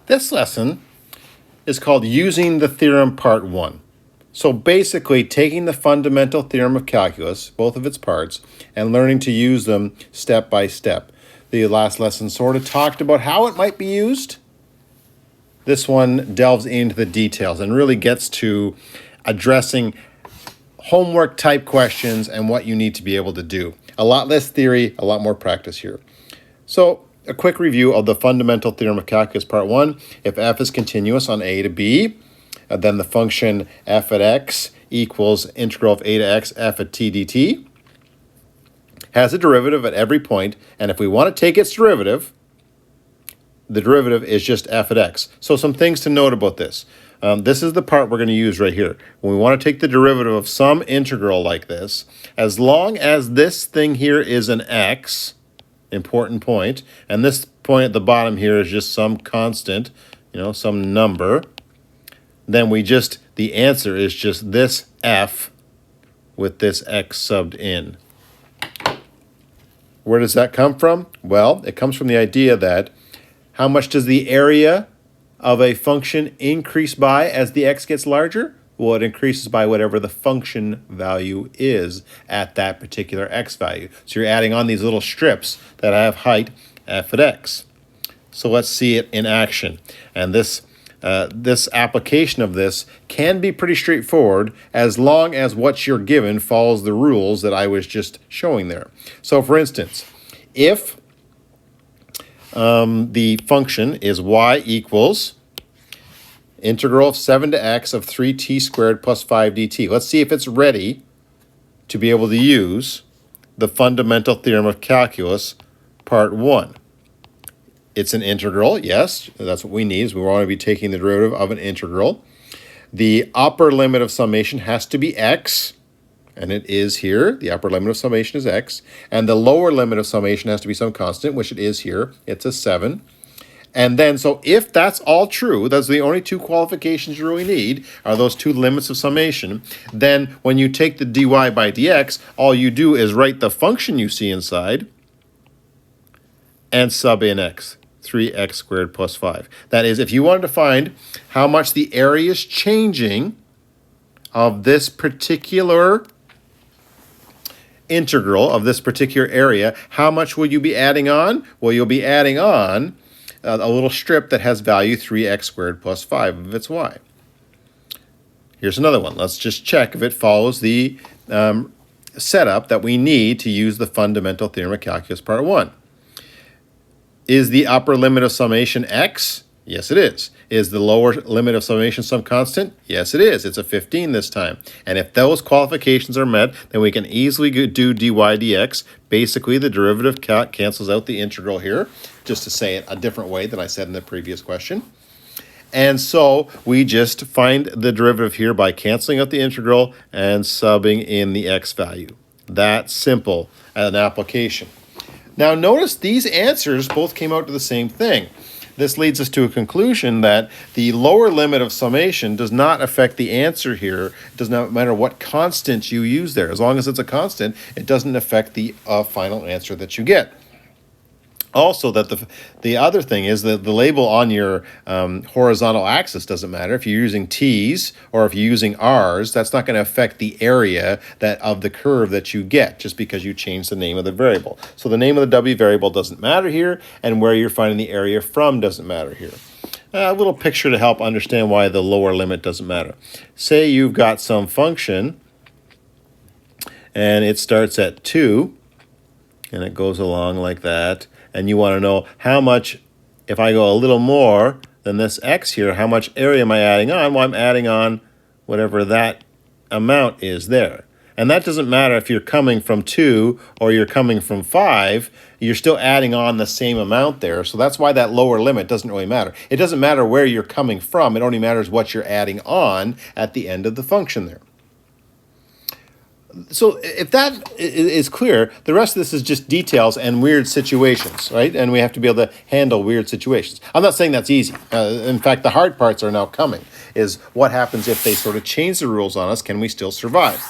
This lesson is called Using the Theorem Part 1. So basically taking the fundamental theorem of calculus, both of its parts, and learning to use them step by step. The last lesson sort of talked about how it might be used. This one delves into the details and really gets to addressing homework type questions and what you need to be able to do. A lot less theory, a lot more practice here. So a quick review of the fundamental theorem of calculus part 1. If f is continuous on a to b, then the function f at x equals integral of a to x f at t dt has a derivative at every point, and if we want to take its derivative, the derivative is just f at x. So some things to note about this. This is the part we're going to use right here. When we want to take the derivative of some integral like this, as long as this thing here is an x, important point, and this point at the bottom here is just some constant, some number, then the answer is just this f with this x subbed in. Where does that come from? Well, it comes from the idea that how much does the area of a function increase by as the x gets larger? Well, it increases by whatever the function value is at that particular x value. So you're adding on these little strips that have height f at x. So let's see it in action. And this application of this can be pretty straightforward as long as what you're given follows the rules that I was just showing there. So for instance, if the function is y equals integral of 7 to x of 3t squared plus 5 dt. Let's see if it's ready to be able to use the fundamental theorem of calculus part 1. It's an integral, yes, that's what we need, is we want to be taking the derivative of an integral. The upper limit of summation has to be x, and it is here. The upper limit of summation is x. And the lower limit of summation has to be some constant, which it is here. It's a 7. And then, so if that's all true, those are the only two qualifications you really need, are those two limits of summation, then when you take the dy by dx, all you do is write the function you see inside and sub in x. 3x squared plus 5. That is, if you wanted to find how much the area is changing of this particular integral of this particular area, how much will you be adding on? Well, you'll be adding on a little strip that has value 3x squared plus 5 of its y. Here's another one. Let's just check if it follows the setup that we need to use the fundamental theorem of calculus part 1. Is the upper limit of summation x? Yes, it is. Is the lower limit of summation some constant? Yes, it is. It's a 15 this time. And if those qualifications are met, then we can easily do dy dx. Basically, the derivative cancels out the integral here, just to say it a different way than I said in the previous question. And so we just find the derivative here by canceling out the integral and subbing in the x value. That simple an application. Now notice these answers both came out to the same thing. This leads us to a conclusion that the lower limit of summation does not affect the answer here. It does not matter what constant you use there. As long as it's a constant, it doesn't affect the final answer that you get. Also, that the other thing is that the label on your horizontal axis doesn't matter. If you're using t's or if you're using r's, that's not going to affect the area of the curve that you get just because you change the name of the variable. So the name of the w variable doesn't matter here, and where you're finding the area from doesn't matter here. A little picture to help understand why the lower limit doesn't matter. Say you've got some function, and it starts at 2, and it goes along like that. And you want to know how much, if I go a little more than this x here, how much area am I adding on? Well, I'm adding on whatever that amount is there. And that doesn't matter if you're coming from 2 or you're coming from 5, you're still adding on the same amount there. So that's why that lower limit doesn't really matter. It doesn't matter where you're coming from, it only matters what you're adding on at the end of the function there. So if that is clear, the rest of this is just details and weird situations, right? And we have to be able to handle weird situations. I'm not saying that's easy. In fact, the hard parts are now coming, is what happens if they sort of change the rules on us? Can we still survive?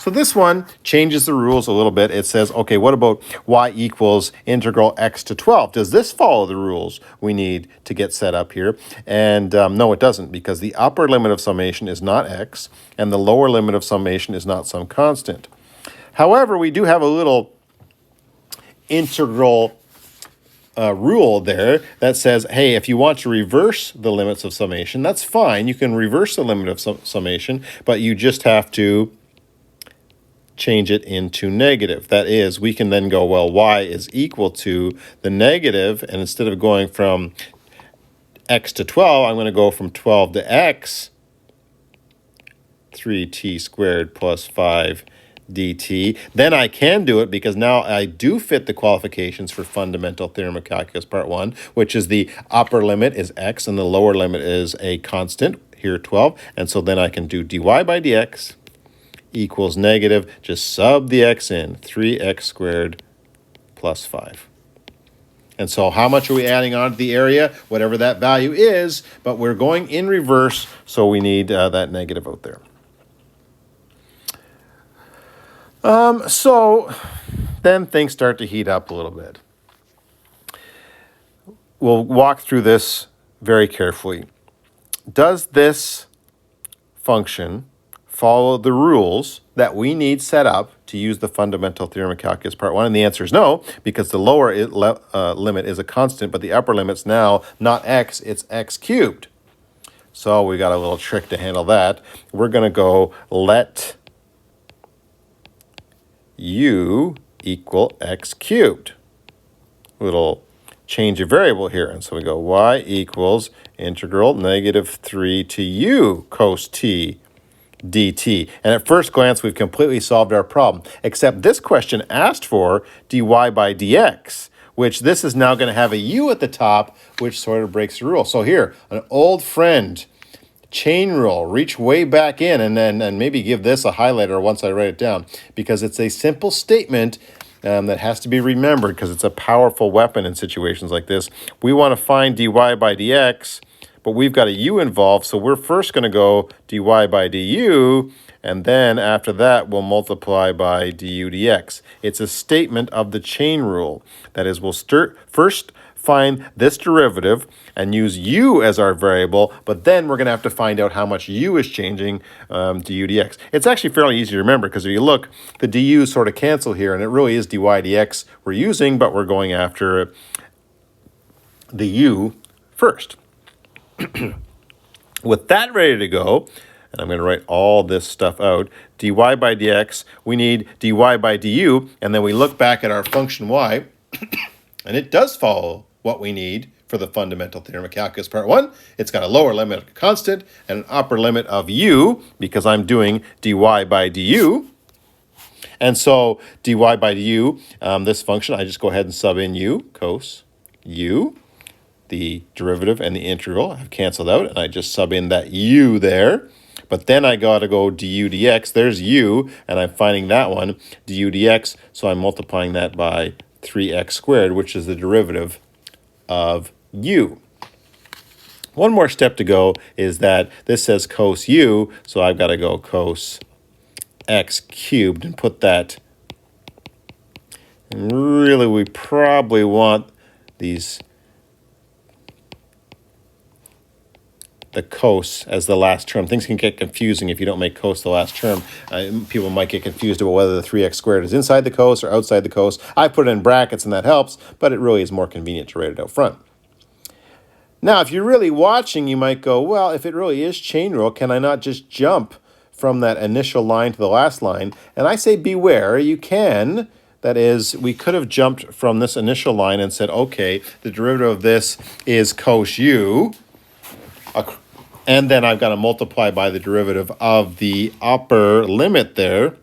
So this one changes the rules a little bit. It says, okay, what about y equals integral x to 12? Does this follow the rules we need to get set up here? And no, it doesn't, because the upper limit of summation is not x, and the lower limit of summation is not some constant. However, we do have a little integral rule there that says, hey, if you want to reverse the limits of summation, that's fine. You can reverse the limit of summation, but you just have to change it into negative. That is, we can then go, well, y is equal to the negative, and instead of going from x to 12, I'm going to go from 12 to x, 3t squared plus 5 dt. Then I can do it because now I do fit the qualifications for fundamental theorem of calculus part 1, which is the upper limit is x and the lower limit is a constant, here 12. And so then I can do dy by dx equals negative, just sub the x in, 3x squared plus 5. And so how much are we adding on to the area? Whatever that value is, but we're going in reverse, so we need that negative out there. So then things start to heat up a little bit. We'll walk through this very carefully. Does this function follow the rules that we need set up to use the fundamental theorem of calculus part 1? And the answer is no, because the lower limit is a constant, but the upper limit's now not x, it's x cubed. So we got a little trick to handle that. We're going to go let u equal x cubed. Little change of variable here. And so we go y equals integral negative 3 to u cos t dt. And at first glance, we've completely solved our problem, except this question asked for dy by dx, which this is now going to have a u at the top, which sort of breaks the rule. So here, an old friend, chain rule, reach way back in and maybe give this a highlighter once I write it down, because it's a simple statement that has to be remembered because it's a powerful weapon in situations like this. We want to find dy by dx, but we've got a u involved, so we're first going to go dy by du, and then after that we'll multiply by du dx. It's a statement of the chain rule. That is, we'll first find this derivative and use u as our variable, but then we're going to have to find out how much u is changing du dx. It's actually fairly easy to remember because if you look, the du's sort of cancel here, and it really is dy dx we're using, but we're going after the u first. With that ready to go, and I'm going to write all this stuff out, dy by dx, we need dy by du, and then we look back at our function y, and it does follow what we need for the fundamental theorem of calculus part 1. It's got a lower limit of constant and an upper limit of u, because I'm doing dy by du. And so dy by du, this function, I just go ahead and sub in u, cos u. The derivative and the integral have canceled out, and I just sub in that u there. But then I got to go du dx. There's u, and I'm finding that one, du dx, so I'm multiplying that by 3x squared, which is the derivative of u. One more step to go is that this says cos u, so I've got to go cos x cubed and put that. And really, we probably want these, the cos as the last term. Things can get confusing if you don't make cos the last term. People might get confused about whether the 3x squared is inside the cos or outside the cos. I put it in brackets and that helps, but it really is more convenient to write it out front. Now, if you're really watching, you might go, well, if it really is chain rule, can I not just jump from that initial line to the last line? And I say beware, you can. That is, we could have jumped from this initial line and said, okay, the derivative of this is cos u, and then I've got to multiply by the derivative of the upper limit there.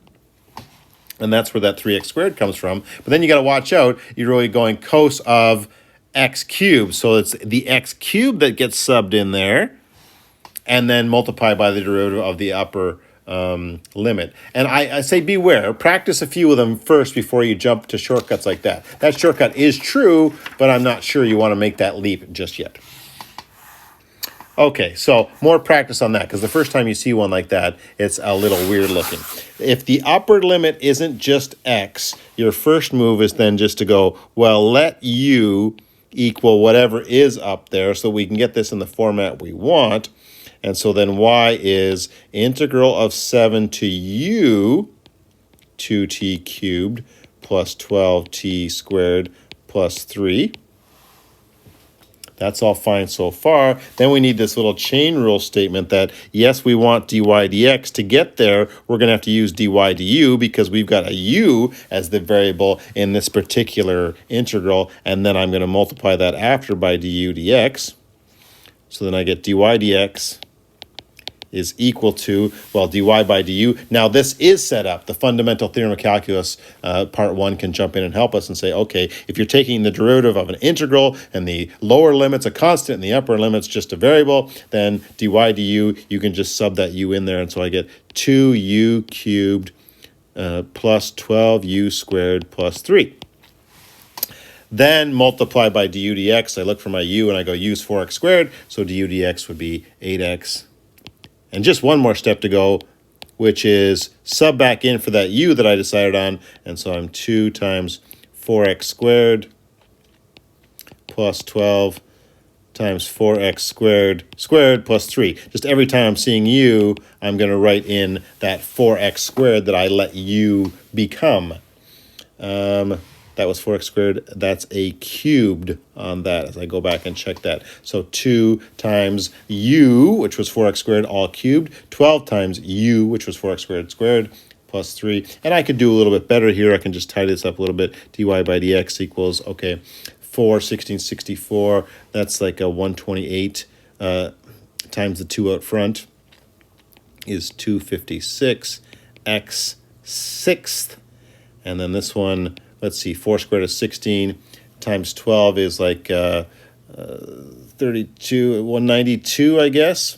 And that's where that 3x squared comes from. But then you got to watch out. You're really going cos of x cubed. So it's the x cubed that gets subbed in there. And then multiply by the derivative of the upper limit. And I say beware. Practice a few of them first before you jump to shortcuts like that. That shortcut is true, but I'm not sure you want to make that leap just yet. Okay, so more practice on that, because the first time you see one like that, it's a little weird looking. If the upper limit isn't just x, your first move is then just to go, well, let u equal whatever is up there so we can get this in the format we want. And so then y is integral of 7 to u 2t cubed plus 12t squared plus 3. That's all fine so far. Then we need this little chain rule statement that, yes, we want dy dx. To get there, we're going to have to use dy du because we've got a u as the variable in this particular integral, and then I'm going to multiply that after by du dx. So then I get dy dx is equal to, well, dy by du. Now this is set up. The fundamental theorem of calculus, part 1, can jump in and help us and say, okay, if you're taking the derivative of an integral and the lower limit's a constant and the upper limit's just a variable, then dy du, you can just sub that u in there. And so I get 2u cubed plus 12u squared plus 3. Then multiply by du dx. I look for my u and I go u's 4x squared, so du dx would be 8x. And just one more step to go, which is sub back in for that u that I decided on. And so I'm 2 times 4x squared plus 12 times 4x squared plus 3. Just every time I'm seeing u, I'm going to write in that 4x squared that I let u become. That was 4x squared. That's a cubed on that as I go back and check that. So 2 times u, which was 4x squared, all cubed. 12 times u, which was 4x squared, plus 3. And I could do a little bit better here. I can just tidy this up a little bit. dy by dx equals, okay, 4, 1664. That's like a 128 times the 2 out front is 256 x sixth. And then this one, let's see, 4 squared is 16 times 12 is like 32, 192, I guess.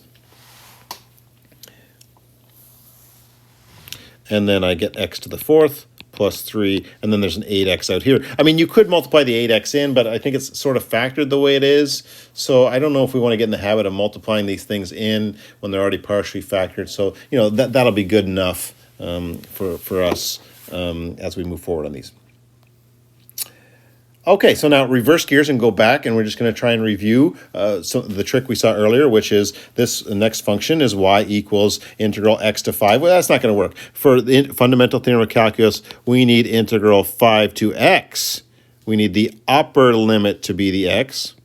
And then I get x to the 4th plus 3, and then there's an 8x out here. I mean, you could multiply the 8x in, but I think it's sort of factored the way it is. So I don't know if we want to get in the habit of multiplying these things in when they're already partially factored. So, you know, that'll be good enough for us as we move forward on these. Okay, so now reverse gears and go back, and we're just going to try and review the trick we saw earlier, which is this next function is y equals integral x to 5. Well, that's not going to work. For the fundamental theorem of calculus, we need integral 5 to x. We need the upper limit to be the x.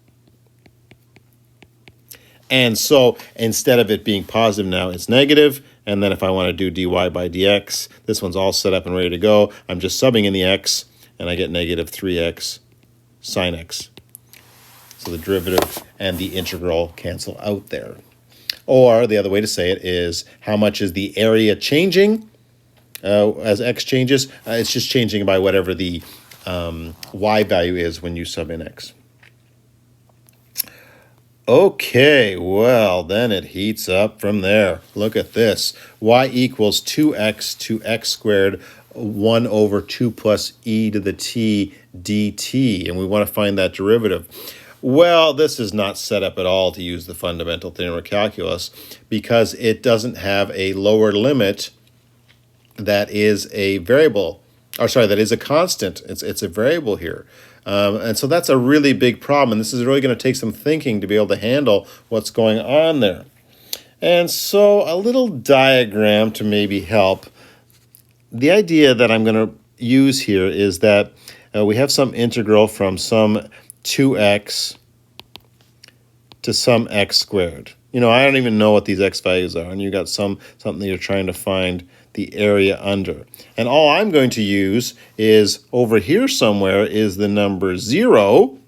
And so instead of it being positive now, it's negative. And then if I want to do dy by dx, this one's all set up and ready to go. I'm just subbing in the x, and I get negative 3x sine x. So the derivative and the integral cancel out there. Or the other way to say it is, how much is the area changing as x changes? It's just changing by whatever the y value is when you sub in x. Okay, well, then it heats up from there. Look at this. Y equals 2x to x squared 1 over 2 plus e to the t dt, and we want to find that derivative. Well, this is not set up at all to use the fundamental theorem of calculus because it doesn't have a lower limit that is a variable, or sorry, that is a constant. It's a variable here. And so that's a really big problem, and this is really going to take some thinking to be able to handle what's going on there. And so a little diagram to maybe help. The idea that I'm going to use here is that we have some integral from some 2x to some x squared. You know, I don't even know what these x values are, and you got something you're trying to find the area under. And all I'm going to use is over here somewhere is the number 0.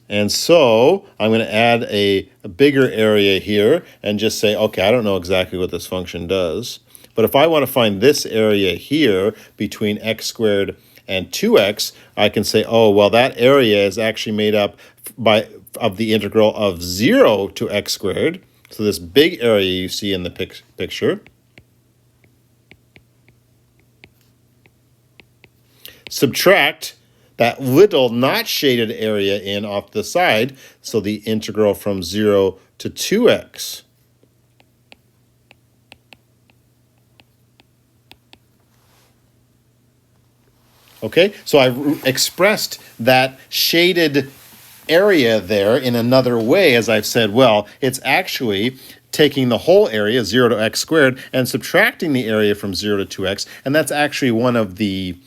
And so I'm going to add a bigger area here and just say, okay, I don't know exactly what this function does. But if I want to find this area here between x squared and 2x, I can say, oh, well, that area is actually made up of the integral of 0 to x squared. So this big area you see in the picture. Subtract that little not shaded area in off the side, so the integral from 0 to 2x. Okay, so I've expressed that shaded area there in another way, as I've said, well, it's actually taking the whole area, 0 to x squared, and subtracting the area from 0 to 2x, and that's actually one of the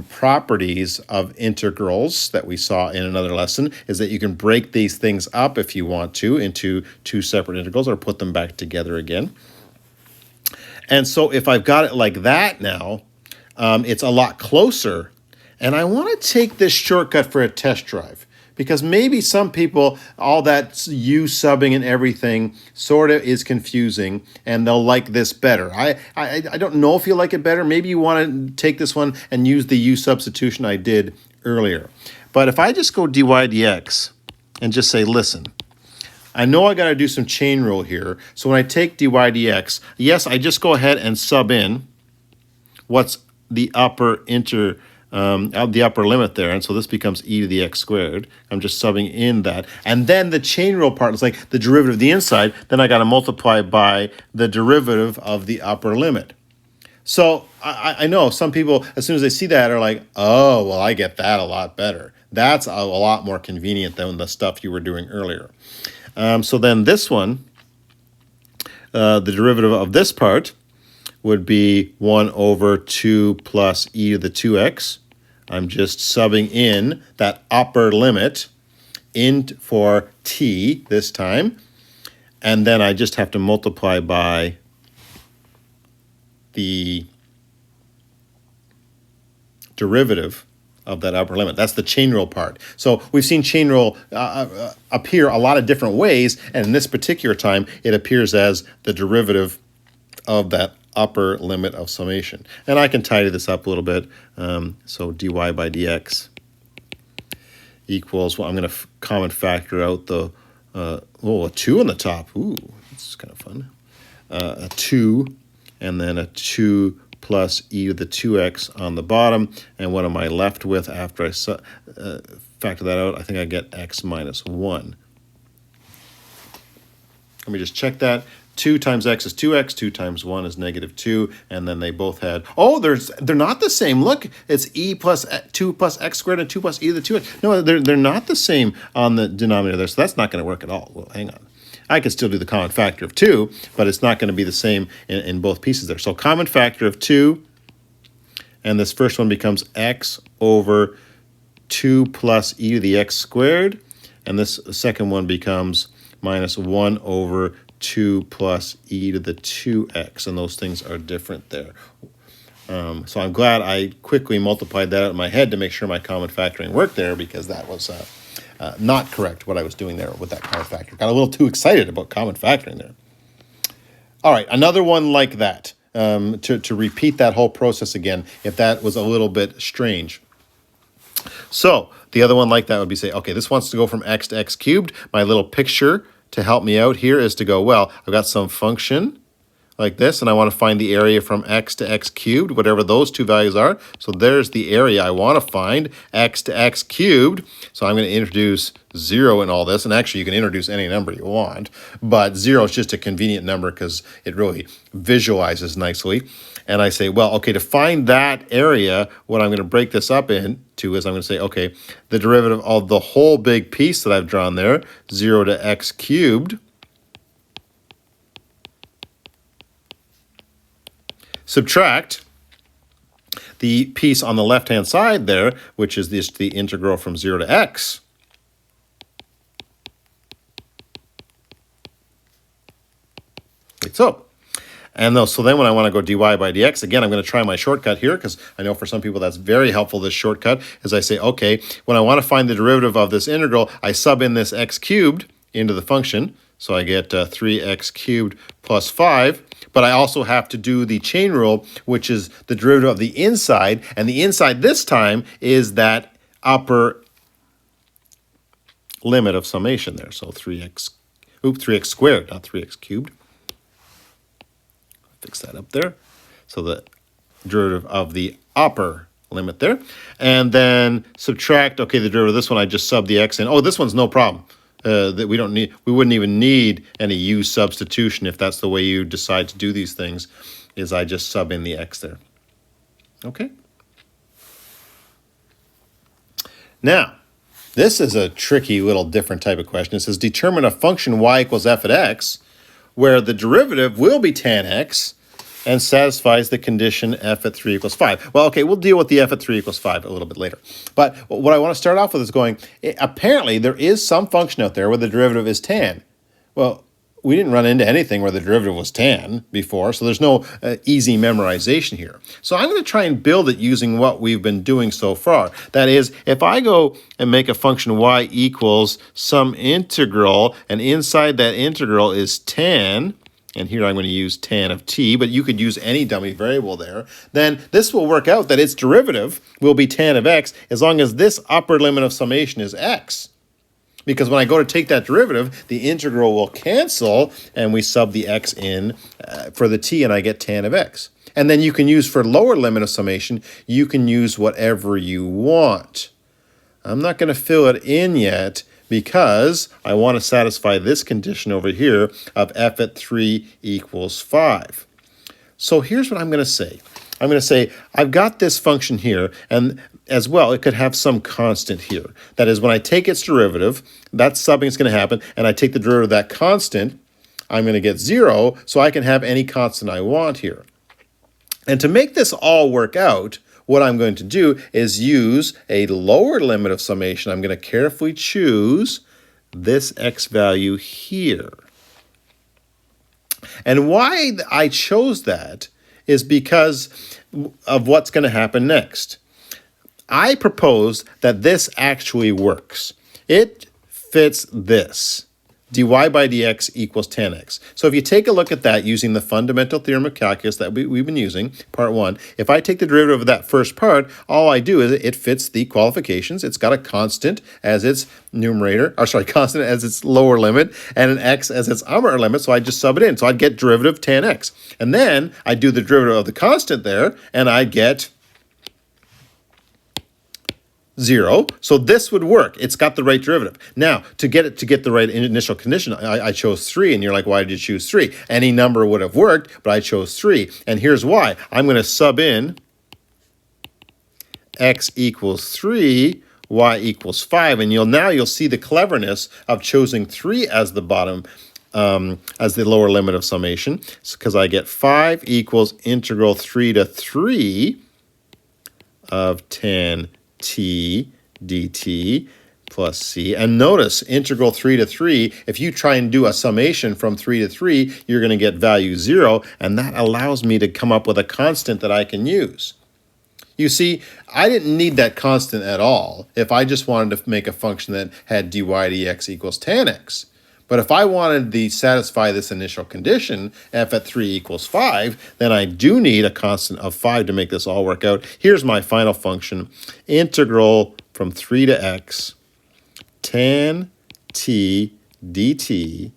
properties of integrals that we saw in another lesson, is that you can break these things up if you want to into two separate integrals or put them back together again. And so if I've got it like that now, it's a lot closer, and I want to take this shortcut for a test drive. Because maybe some people, all that U subbing and everything sort of is confusing, and they'll like this better. I don't know if you like it better. Maybe you want to take this one and use the U substitution I did earlier. But if I just go dy dx and just say, listen, I know I got to do some chain rule here. So when I take dy dx, yes, I just go ahead and sub in what's the upper the upper limit there, and so this becomes e to the x squared. I'm just subbing in that. And then the chain rule part is like the derivative of the inside, then I got to multiply by the derivative of the upper limit. So I know some people, as soon as they see that, are like, oh, well, I get that a lot better. That's a lot more convenient than the stuff you were doing earlier. So then this one, the derivative of this part would be 1 over 2 plus e to the 2x. I'm just subbing in that upper limit in for t this time. And then I just have to multiply by the derivative of that upper limit. That's the chain rule part. So we've seen chain rule appear a lot of different ways, and in this particular time, it appears as the derivative of that upper limit of summation. And I can tidy this up a little bit. So dy by dx equals, well, I'm going to common factor out the, a 2 on the top. Ooh, that's kind of fun. A 2, and then a 2 plus e to the 2x on the bottom. And what am I left with after I factor that out? I think I get x minus 1. Let me just check that. 2 times x is 2x, 2 times 1 is negative 2, and then they both had, oh, they're not the same. Look, it's e plus 2 plus x squared and 2 plus e to the 2x. No, they're not the same on the denominator there, so that's not going to work at all. Well, hang on. I can still do the common factor of 2, but it's not going to be the same in both pieces there. So common factor of 2, and this first one becomes x over 2 plus e to the x squared, and this second one becomes minus 1 over 2 plus e to the 2x, and those things are different there. So I'm glad I quickly multiplied that out in my head to make sure my common factoring worked there, because that was not correct what I was doing there with that common factor. Got a little too excited about common factoring there. All right, another one like that, to repeat that whole process again, if that was a little bit strange. So the other one like that would be, say, okay, this wants to go from x to x cubed. My little picture to help me out here is to go, well, I've got some function like this, and I want to find the area from x to x cubed, whatever those two values are. So there's the area I want to find, x to x cubed. So I'm going to introduce 0 in all this, and actually you can introduce any number you want, but 0 is just a convenient number because it really visualizes nicely. And I say, well, okay, to find that area, what I'm going to break this up into is I'm going to say, okay, the derivative of the whole big piece that I've drawn there, 0 to x cubed, subtract the piece on the left-hand side there, which is the integral from 0 to x. Like so. And so then when I want to go dy by dx, again, I'm going to try my shortcut here, because I know for some people that's very helpful, this shortcut, is I say, okay, when I want to find the derivative of this integral, I sub in this x cubed into the function. So I get 3x cubed plus 5. But I also have to do the chain rule, which is the derivative of the inside. And the inside this time is that upper limit of summation there. So 3x squared, not 3x cubed. Fix that up there. So the derivative of the upper limit there. And then subtract, okay, the derivative of this one, I just sub the x in. Oh, this one's no problem. That we wouldn't even need any u substitution if that's the way you decide to do these things, is I just sub in the x there. Okay? Now, this is a tricky little different type of question. It says determine a function y equals f at x where the derivative will be tan x and satisfies the condition f at 3 equals 5. Well, okay, we'll deal with the f at 3 equals 5 a little bit later. But what I want to start off with is going, apparently there is some function out there where the derivative is tan. Well, we didn't run into anything where the derivative was tan before, so there's no easy memorization here. So I'm going to try and build it using what we've been doing so far. That is, if I go and make a function y equals some integral, and inside that integral is tan, and here I'm going to use tan of t, but you could use any dummy variable there, then this will work out that its derivative will be tan of x as long as this upper limit of summation is x. Because when I go to take that derivative, the integral will cancel, and we sub the x in for the t, and I get tan of x. And then you can use, for lower limit of summation, you can use whatever you want. I'm not going to fill it in yet because I want to satisfy this condition over here of f at 3 equals 5. So here's what I'm going to say. I'm going to say, I've got this function here, and as well, it could have some constant here. That is, when I take its derivative, that subbing is going to happen, and I take the derivative of that constant, I'm going to get 0, so I can have any constant I want here. And to make this all work out, what I'm going to do is use a lower limit of summation. I'm going to carefully choose this x value here. And why I chose that is because of what's going to happen next. I propose that this actually works. It fits this. dy by dx equals tan x. So if you take a look at that using the fundamental theorem of calculus that we've been using, part 1, if I take the derivative of that first part, all I do is it fits the qualifications. It's got a constant as its constant as its lower limit, and an x as its upper limit, so I just sub it in. So I'd get derivative tan x. And then I do the derivative of the constant there, and I get 0. So this would work. It's got the right derivative. Now, to get the right initial condition, I chose 3, and you're like, why did you choose 3? Any number would have worked, but I chose 3. And here's why. I'm going to sub in x equals 3, y equals 5, and you'll see the cleverness of choosing 3 as the bottom, as the lower limit of summation, because I get 5 equals integral 3 to 3 of tan t dt plus c. And notice, integral 3 to 3, if you try and do a summation from 3 to 3, you're going to get value 0, and that allows me to come up with a constant that I can use. You see, I didn't need that constant at all if I just wanted to make a function that had dy dx equals tan x. But if I wanted to satisfy this initial condition, f at 3 equals 5, then I do need a constant of 5 to make this all work out. Here's my final function. Integral from 3 to x, tan t dt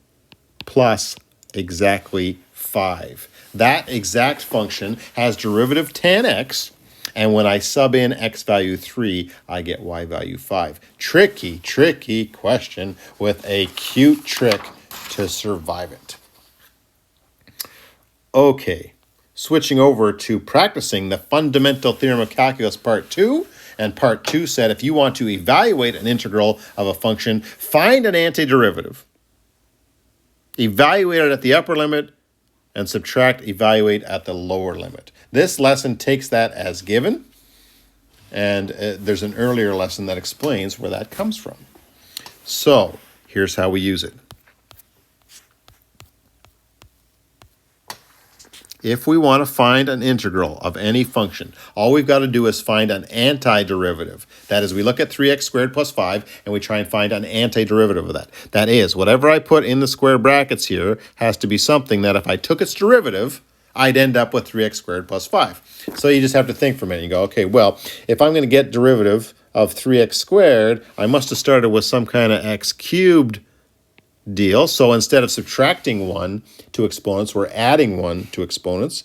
plus exactly 5. That exact function has derivative tan x, and when I sub in x value 3, I get y value 5. Tricky, tricky question with a cute trick to survive it. Okay, switching over to practicing the fundamental theorem of calculus part 2. And part 2 said if you want to evaluate an integral of a function, find an antiderivative, evaluate it at the upper limit, and subtract evaluate at the lower limit. This lesson takes that as given, and there's an earlier lesson that explains where that comes from. So here's how we use it. If we want to find an integral of any function, all we've got to do is find an antiderivative. That is, we look at 3x squared plus 5, and we try and find an antiderivative of that. That is, whatever I put in the square brackets here has to be something that if I took its derivative, I'd end up with 3x squared plus 5. So you just have to think for a minute. You go, okay, well, if I'm going to get derivative of 3x squared, I must have started with some kind of x cubed deal. So instead of subtracting 1 to exponents, we're adding 1 to exponents.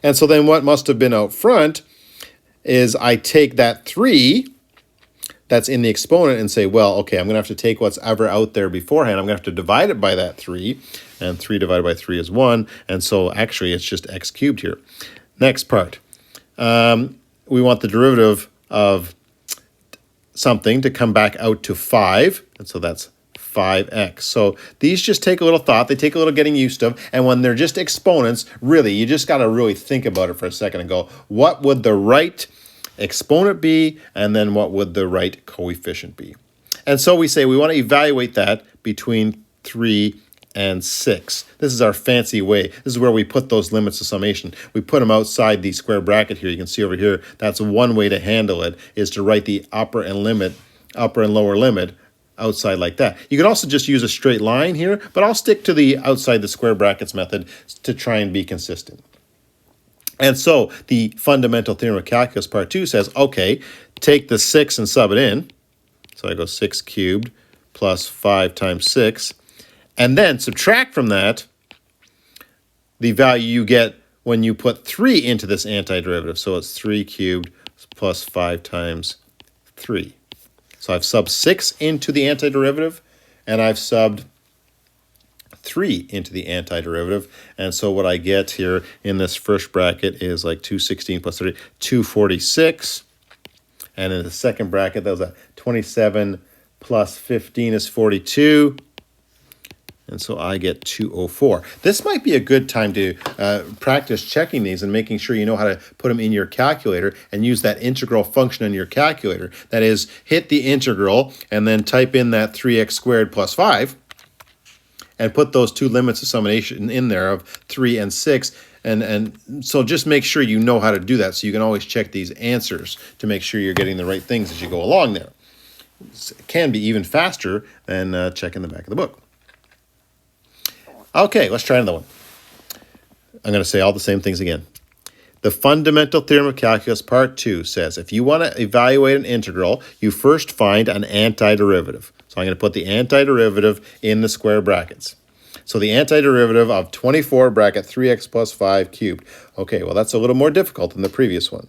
And so then what must have been out front is I take that 3 that's in the exponent and say, well, okay, I'm going to have to take what's ever out there beforehand. I'm going to have to divide it by that 3, and 3 divided by 3 is 1, and so actually it's just x cubed here. Next part. We want the derivative of something to come back out to 5, and so that's 5x. So these just take a little thought, they take a little getting used to, and when they're just exponents, really, you just got to really think about it for a second and go, what would the right exponent be, and then what would the right coefficient be? And so we say we want to evaluate that between 3 and 6. This is our fancy way. This is where we put those limits of summation. We put them outside the square bracket here. You can see over here, that's one way to handle it, is to write the upper and lower limit outside like that. You can also just use a straight line here, but I'll stick to the outside the square brackets method to try and be consistent. And so the fundamental theorem of calculus part 2 says, okay, take the 6 and sub it in. So I go 6 cubed plus 5 times 6. And then subtract from that the value you get when you put 3 into this antiderivative. So it's 3 cubed plus 5 times 3. So I've subbed 6 into the antiderivative, and I've subbed 3 into the antiderivative. And so what I get here in this first bracket is like 216 plus 30, 246. And in the second bracket, that was a 27 plus 15 is 42. And so I get 204. This might be a good time to practice checking these and making sure you know how to put them in your calculator and use that integral function in your calculator. That is, hit the integral and then type in that 3x squared plus 5 and put those two limits of summation in there of 3 and 6. And so just make sure you know how to do that so you can always check these answers to make sure you're getting the right things as you go along there. It can be even faster than checking the back of the book. Okay, let's try another one. I'm going to say all the same things again. The fundamental theorem of calculus part 2 says if you want to evaluate an integral, you first find an antiderivative. So I'm going to put the antiderivative in the square brackets. So the antiderivative of 24 bracket 3x plus 5 cubed. Okay, well that's a little more difficult than the previous one.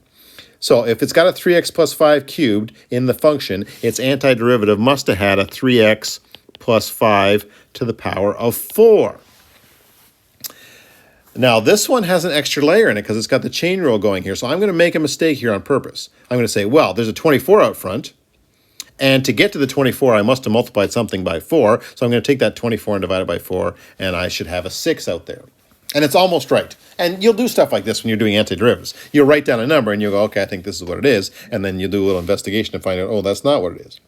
So if it's got a 3x plus 5 cubed in the function, its antiderivative must have had a 3x plus 5 to the power of 4. Now, this one has an extra layer in it because it's got the chain rule going here. So I'm going to make a mistake here on purpose. I'm going to say, well, there's a 24 out front. And to get to the 24, I must have multiplied something by 4. So I'm going to take that 24 and divide it by 4. And I should have a 6 out there. And it's almost right. And you'll do stuff like this when you're doing antiderivatives. You'll write down a number and you'll go, okay, I think this is what it is. And then you'll do a little investigation to find out, oh, that's not what it is.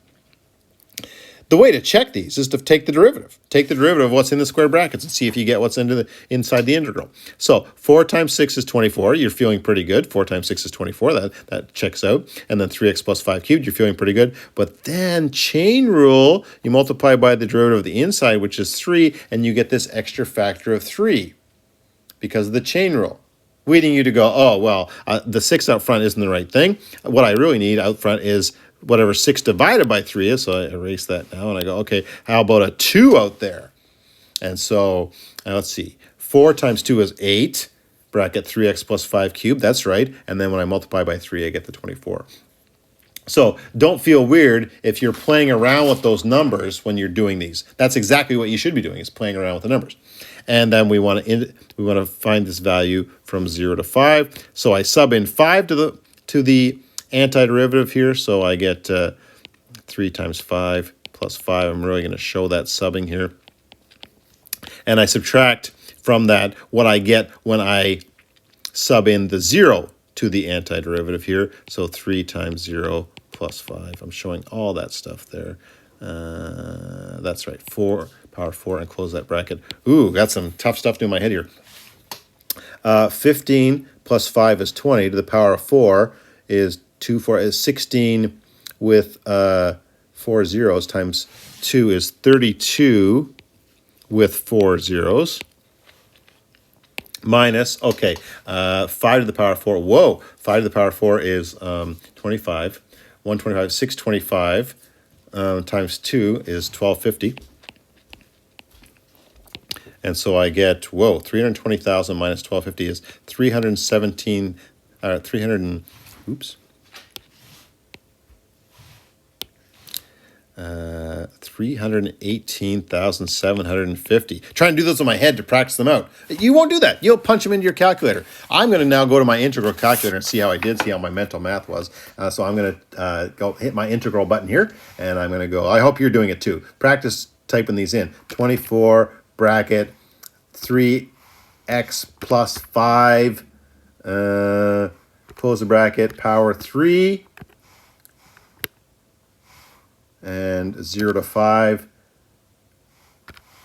The way to check these is to take the derivative. Take the derivative of what's in the square brackets and see if you get what's inside the integral. So 4 times 6 is 24. You're feeling pretty good. 4 times 6 is 24. That checks out. And then 3x plus 5 cubed, you're feeling pretty good. But then chain rule, you multiply by the derivative of the inside, which is 3, and you get this extra factor of 3 because of the chain rule. Leading you to go, oh, well, the 6 out front isn't the right thing. What I really need out front is whatever 6 divided by 3 is, so I erase that now, and I go, okay, how about a 2 out there? And so, let's see, 4 times 2 is 8, bracket 3x plus 5 cubed, that's right, and then when I multiply by 3, I get the 24. So don't feel weird if you're playing around with those numbers when you're doing these. That's exactly what you should be doing, is playing around with the numbers. And then we want to find this value from 0 to 5. So I sub in 5 to the antiderivative here, so I get 3 times 5 plus 5. I'm really going to show that subbing here. And I subtract from that what I get when I sub in the 0 to the antiderivative here. So 3 times 0 plus 5. I'm showing all that stuff there. That's right, 4 power 4, and close that bracket. Ooh, got some tough stuff to do in my head here. 15 plus 5 is 20 to the power of 4 is 16 with 4 zeros times 2 is 32 with 4 zeros. Minus, okay, 5 to the power of 4. Whoa, 5 to the power of 4 is 25. 125, 625 times 2 is 1250. And so I get, whoa, 320,000 minus 1250 is 317, 300, oops, 318,750. Try and do those in my head to practice them out. You won't do that. You'll punch them into your calculator. I'm going to now go to my integral calculator and see how I did, see how my mental math was. So I'm going to go hit my integral button here, and I'm going to go. I hope you're doing it too. Practice typing these in. 24 bracket 3x plus 5, close the bracket, power 3, and 0 to 5.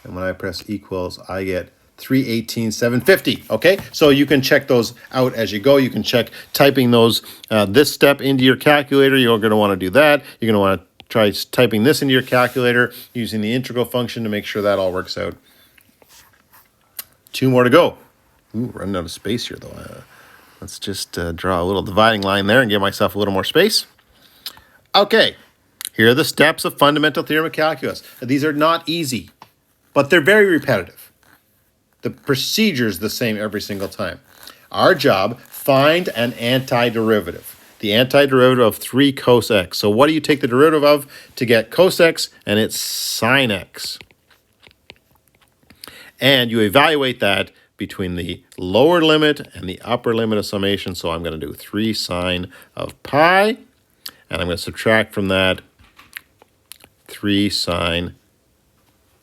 And when I press equals, I get 318,750. Okay, so you can check those out as you go. You can check typing those this step into your calculator. You're going to want to do that. You're going to want to try typing this into your calculator using the integral function to make sure that all works out. 2 more to go. Ooh, running out of space here though. Let's just draw a little dividing line there and give myself a little more space. Okay. Here are the steps of fundamental theorem of calculus. These are not easy, but they're very repetitive. The procedure is the same every single time. Our job, find an antiderivative. The antiderivative of 3 cos x. So what do you take the derivative of to get cos x? And it's sine x. And you evaluate that between the lower limit and the upper limit of summation. So I'm going to do 3 sine of pi, and I'm going to subtract from that 3 sine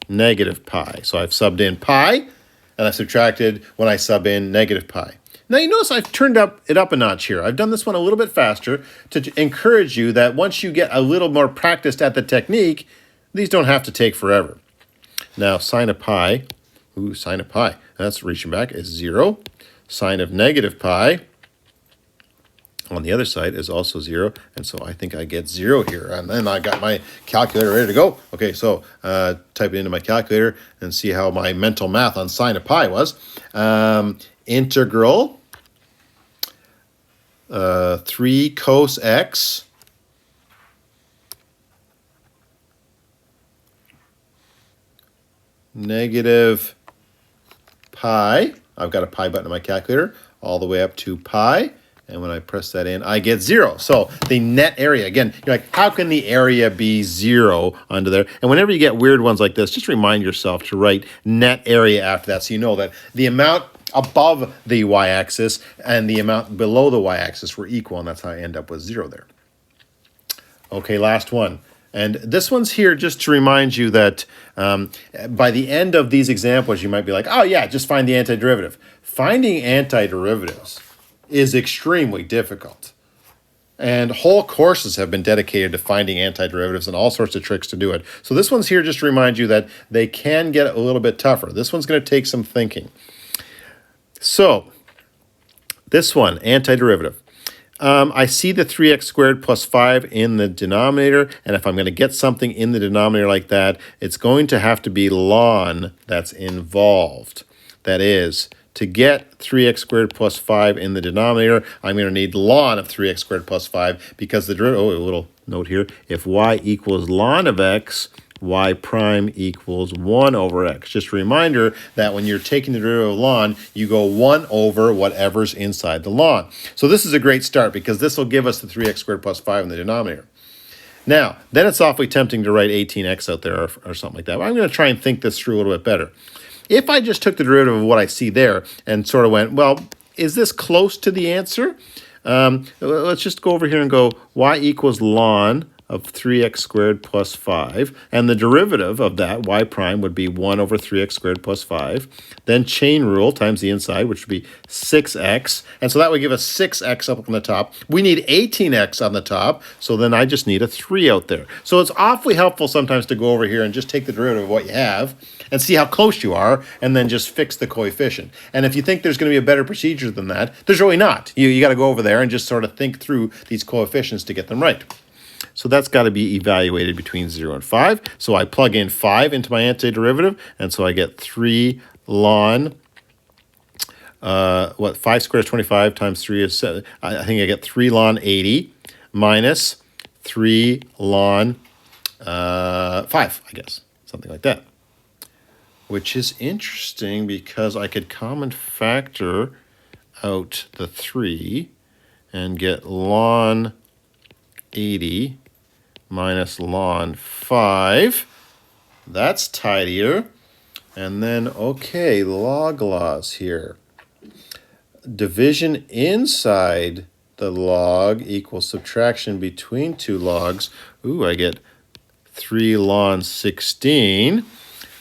negative pi. So I've subbed in pi, and I've subtracted when I sub in negative pi. Now you notice I've turned it up a notch here. I've done this one a little bit faster to encourage you that once you get a little more practiced at the technique, these don't have to take forever. Now sine of pi, sine of pi, that's reaching back, is 0. Sine of negative pi on the other side is also 0, and so I think I get 0 here. And then I got my calculator ready to go. Okay, so type it into my calculator and see how my mental math on sine of pi was. Integral 3 cos x negative pi. I've got a pi button on my calculator all the way up to pi. And when I press that in, I get 0. So the net area, again, you're like, how can the area be 0 under there? And whenever you get weird ones like this, just remind yourself to write net area after that so you know that the amount above the y-axis and the amount below the y-axis were equal, and that's how I end up with 0 there. Okay, last one. And this one's here just to remind you that by the end of these examples, you might be like, oh yeah, just find the antiderivative. Finding antiderivatives is extremely difficult. And whole courses have been dedicated to finding antiderivatives and all sorts of tricks to do it. So this one's here just to remind you that they can get a little bit tougher. This one's going to take some thinking. So this one, antiderivative. I see the 3x squared plus 5 in the denominator, and if I'm going to get something in the denominator like that, it's going to have to be ln that's involved. That is, to get 3x squared plus 5 in the denominator, I'm going to need ln of 3x squared plus 5 because the derivative, a little note here, if y equals ln of x, y prime equals 1 over x. Just a reminder that when you're taking the derivative of ln, you go 1 over whatever's inside the ln. So this is a great start because this will give us the 3x squared plus 5 in the denominator. Now, then it's awfully tempting to write 18x out there or something like that. But I'm going to try and think this through a little bit better. If I just took the derivative of what I see there and sort of went, well, is this close to the answer? Let's just go over here and go y equals ln of 3x squared plus 5, and the derivative of that, y prime, would be 1 over 3x squared plus 5. Then chain rule times the inside, which would be 6x, and so that would give us 6x up on the top. We need 18x on the top, so then I just need a 3 out there. So it's awfully helpful sometimes to go over here and just take the derivative of what you have and see how close you are, and then just fix the coefficient. And if you think there's going to be a better procedure than that, there's really not. You got to go over there and just sort of think through these coefficients to get them right. So that's got to be evaluated between 0 and 5. So I plug in 5 into my antiderivative, and so I get 3 ln, 5 squared is 25 times 3 is 7. I think I get 3 ln 80 minus 3 ln 5, I guess, something like that. Which is interesting because I could common factor out the 3 and get ln 80 minus ln 5. That's tidier. And then, okay, log laws here. Division inside the log equals subtraction between two logs. Ooh, I get 3 ln 16.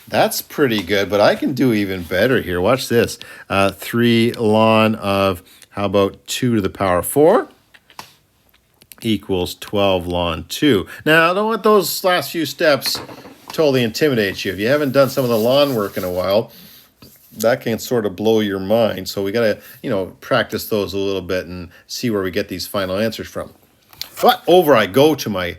That's pretty good, but I can do even better here. Watch this. 3 ln of, how about 2 to the power 4? Equals 12 ln 2. Now, I don't want those last few steps totally intimidate you. If you haven't done some of the ln work in a while, that can sort of blow your mind. So we got to, practice those a little bit and see where we get these final answers from. But over I go to my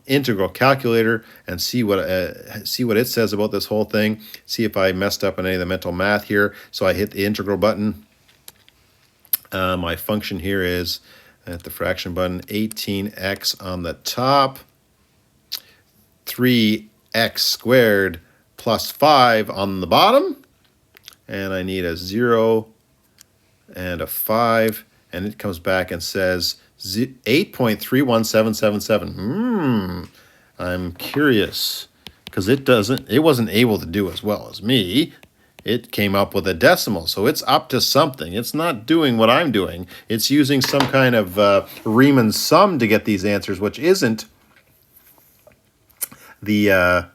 integral calculator and see what it says about this whole thing. See if I messed up on any of the mental math here. So I hit the integral button. My function here is at the fraction button, 18x on the top, 3x squared plus 5 on the bottom, and I need a 0 and a 5, and it comes back and says 8.31777. I'm curious because it wasn't able to do as well as me. It came up with a decimal, so it's up to something. It's not doing what I'm doing. It's using some kind of Riemann sum to get these answers, which isn't the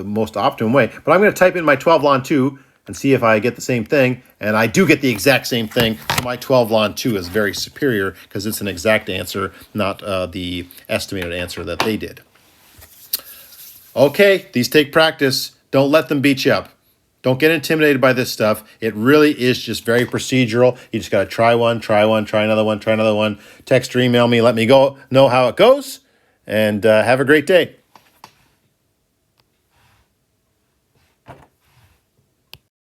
most optimum way. But I'm going to type in my 12 ln 2 and see if I get the same thing. And I do get the exact same thing. So my 12 ln 2 is very superior because it's an exact answer, not the estimated answer that they did. Okay, these take practice. Don't let them beat you up. Don't get intimidated by this stuff. It really is just very procedural. You just got to try one, try another one, try another one. Text or email me, let me know how it goes, and have a great day.